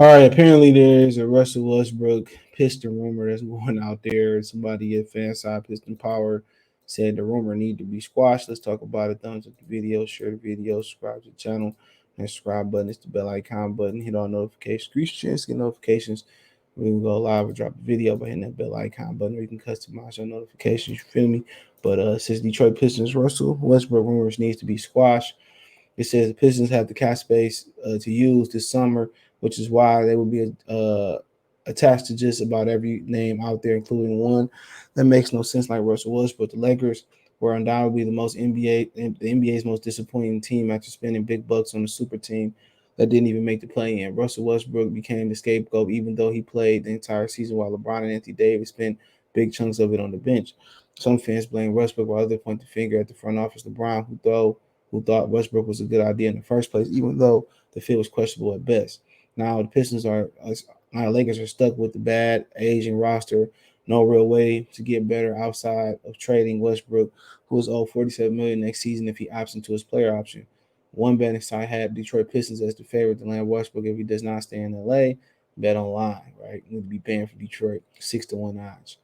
All right, apparently there's a Russell Westbrook Piston rumor that's going out there. Somebody at Fanside Piston Power said the rumor need to be squashed. Let's talk about it. Thumbs up the video, share the video, subscribe to the channel. And subscribe button is the bell icon button. Hit all notifications. Increase your chance to get notifications when we go live or drop a video by hitting that bell icon button. Or you can customize your notifications. You feel me? But since Detroit Pistons Russell Westbrook rumors needs to be squashed, it says the Pistons have the cap space to use this summer, which is why they will be attached to just about every name out there, including one that makes no sense like Russell Westbrook. The Lakers were undoubtedly the NBA's most disappointing team after spending big bucks on a super team that didn't even make the play in. Russell Westbrook became the scapegoat, even though he played the entire season while LeBron and Anthony Davis spent big chunks of it on the bench. Some fans blame Westbrook, while others point the finger at the front office LeBron, who thought Westbrook was a good idea in the first place, even though the fit was questionable at best. Now the Pistons are now the Lakers are stuck with the bad aging roster. No real way to get better outside of trading Westbrook, who is owed $47 million next season if he opts into his player option. One betting site had Detroit Pistons as the favorite to land Westbrook if he does not stay in LA. Bet online, right? You need to be paying for Detroit 6-1 odds.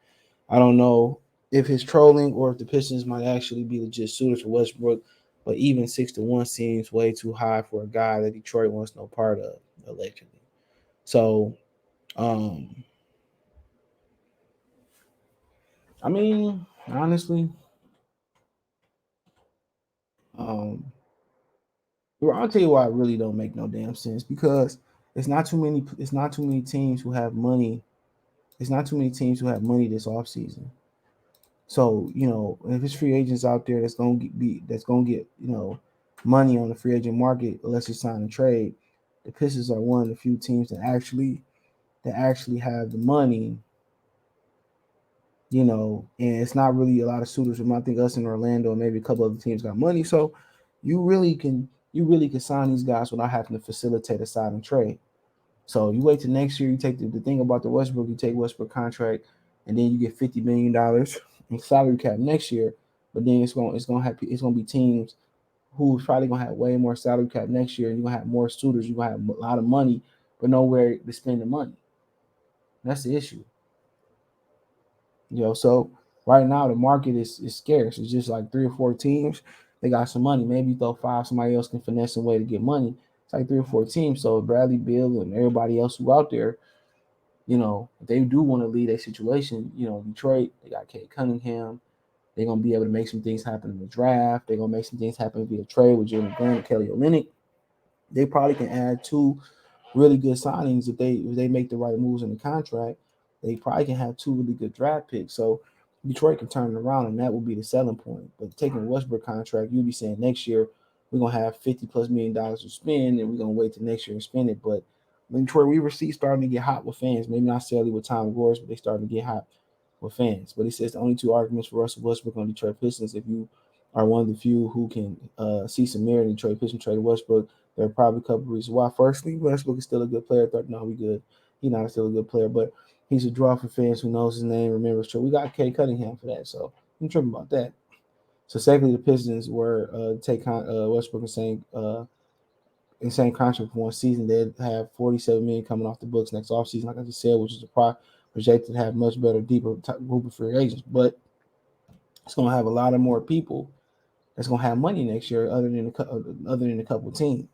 I don't know if he's trolling or if the Pistons might actually be legit suitors for Westbrook, but even 6-1 seems way too high for a guy that Detroit wants no part of, allegedly. So, um, I mean, honestly, um, well, I'll tell you why it really don't make no damn sense because it's not too many teams who have money. It's not too many teams who have money this offseason. So, if it's free agents out there that's gonna get, money on the free agent market unless you sign a trade, the Pistons are one of the few teams that actually have the money, and it's not really a lot of suitors. I think us in Orlando and maybe a couple other teams got money. So you really can sign these guys without having to facilitate a signing trade. So you wait till next year. You take the thing about the Westbrook. You take Westbrook contract, and then you get $50 million in salary cap next year. But then it's gonna be teams who's probably gonna have way more salary cap next year, and you're gonna have more suitors. You're gonna have a lot of money, but nowhere to spend the money. That's the issue. So right now the market is scarce. It's just like three or four teams. They got some money. Maybe you throw five, somebody else can finesse a way to get money. It's like three or four teams. So Bradley Bill and everybody else who out there, if they do want to lead a situation, Detroit, they got Kate Cunningham. They're gonna be able to make some things happen in the draft. They're gonna make some things happen via trade with Jalen Green and Kelly Olynyk. They probably can add two really good signings if they make the right moves in the contract. They probably can have two really good draft picks. So Detroit can turn it around, and that would be the selling point. But taking a Westbrook contract, you'd be saying next year we're gonna have $50+ million to spend, and we're gonna wait till next year and spend it. But when Detroit we receive starting to get hot with fans, maybe not necessarily with Tom Gores, but they starting to get hot with fans. But he says the only two arguments for Russell Westbrook on Detroit Pistons, if you are one of the few who can see some merit in Detroit Pistons trade Westbrook, there are probably a couple of reasons why. Firstly, Westbrook is still a good player. Third, no, we good. He's not still a good player, but he's a draw for fans who knows his name, remembers. So we got Kay Cunningham for that. So I'm tripping about that. So secondly, the Pistons were take Westbrook insane contract for one season. They'd have $47 million coming off the books next offseason, like I just said, which is projected to have much better, deeper group of free agents. But it's gonna have a lot of more people that's gonna have money next year, other than a couple teams.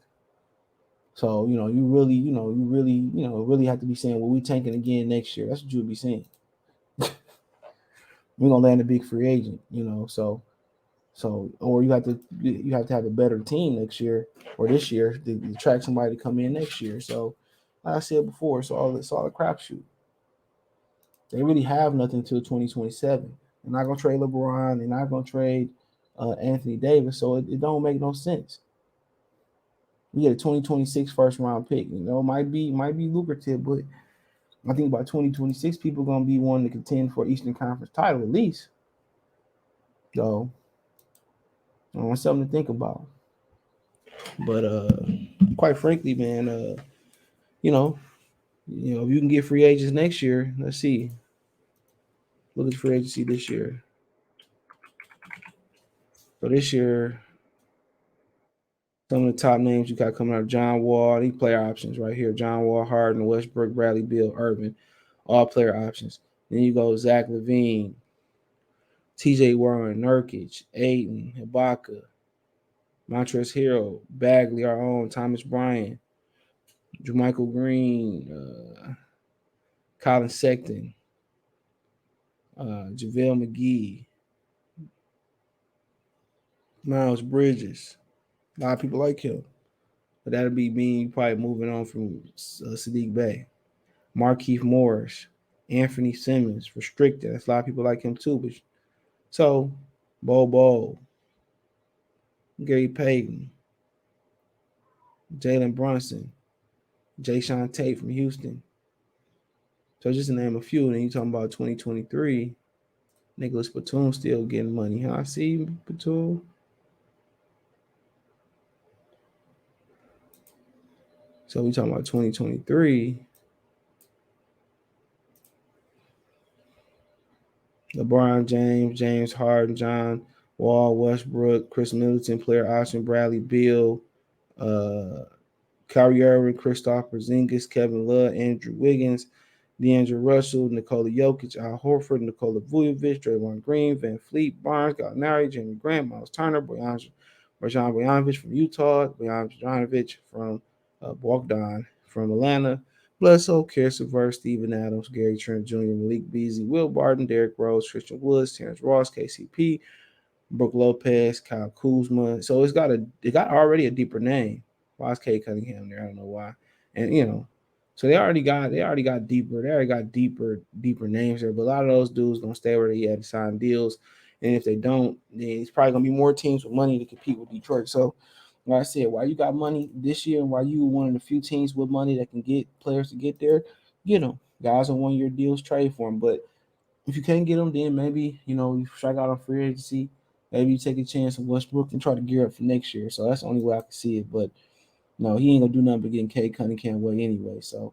So you really have to be saying, well, we tanking again next year. That's what you would be saying. We're gonna land a big free agent, or you have to have a better team next year or this year to attract somebody to come in next year. So, like I said before, it's all a crapshoot. They really have nothing until 2027. They're not gonna trade LeBron. They're not gonna trade Anthony Davis. So it don't make no sense. We get a 2026 first round pick. Might be lucrative, but I think by 2026 people gonna be wanting to contend for Eastern Conference title at least. So something to think about. But quite frankly, man, you know, if you can get free agents next year, let's see. Look at free agency this year. So this year, Some of the top names you got coming out: John Wall. These player options right here: John Wall, Harden, Westbrook, Bradley, Beal, Irvin, all player options. Then you go Zach LaVine, T.J. Warren, Nurkic, Ayton, Ibaka, Montrezl Harrell, Bagley, our own Thomas Bryant, Jermichael Green, Colin Sexton, JaVale McGee, Miles Bridges. A lot of people like him. But that'll be me probably moving on from Sadiq Bey. Markeith Morris, Anthony Simmons, restricted. That's a lot of people like him too. But so, Bo, Gary Payton, Jalen Brunson, Jay Sean Tate from Houston. So just to name a few. And then you talking about 2023, Nicholas Batum still getting money. Huh? I see Batum. So we talking about 2023. LeBron James, James Harden, John Wall, Westbrook, Chris Middleton, player option, Bradley Beal, uh, Kyrie Irving, Kristaps Porzingis, Kevin Love, Andrew Wiggins, D'Angelo Russell, Nikola Jokic, Al Horford, Nikola Vujovic, Draymond Green, Van Fleet, Barnes, Gallinari, Jamie Grant, Miles Turner, Bojan Bojanovic from Utah, Bojan Bojanovic from Bogdan from Atlanta, Bledsoe, Kirsten Verse, Steven Adams, Gary Trent Jr., Malik Beasley, Will Barton, Derrick Rose, Christian Woods, Terrence Ross, KCP, Brooke Lopez, Kyle Kuzma. So it got already a deeper name. Why is Kate Cunningham there? I don't know why. And so they already got deeper. They already got deeper names there. But a lot of those dudes gonna stay where they had to sign deals. And if they don't, then it's probably gonna be more teams with money to compete with Detroit. So like I said, while you got money this year, and while you one of the few teams with money that can get players to get there, get them. Guys on 1 year deals, trade for them. But if you can't get them, then maybe you strike out on free agency. Maybe you take a chance on Westbrook and try to gear up for next year. So that's the only way I can see it. But no, he ain't gonna do nothing but getting Kate Cunningham way anyway. So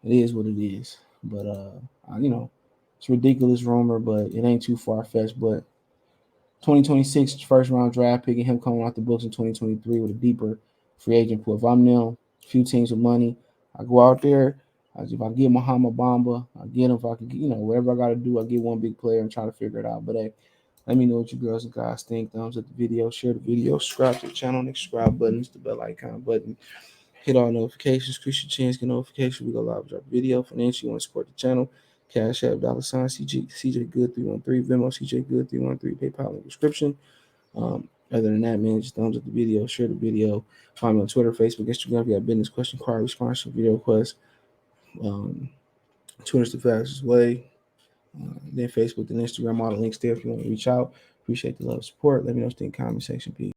it is what it is. But it's a ridiculous rumor, but it ain't too far fetched. But 2026 first round draft pick and him coming off the books in 2023 with a deeper free agent pool. If I'm them, few teams with money, I go out there. If I get Muhammad Bamba, I get him. If I can, whatever I got to do, I get one big player and try to figure it out. But hey, let me know what you girls and guys think. Thumbs up the video, share the video, subscribe to the channel, next subscribe button, it's the bell icon button. Hit all notifications, increase your chance, get notifications. We go live drop video. Financially, you want to support the channel. Cash App, $, CJ Good 313, Venmo, CJ Good 313, PayPal in the description. Other than that, man, just thumbs up the video, share the video. Find me on Twitter, Facebook, Instagram. If you have business question, card response, video request. Twitter's the fastest way. Then Facebook, then Instagram, all the links there if you want to reach out. Appreciate the love and support. Let me know what you think in the comment section. Peace.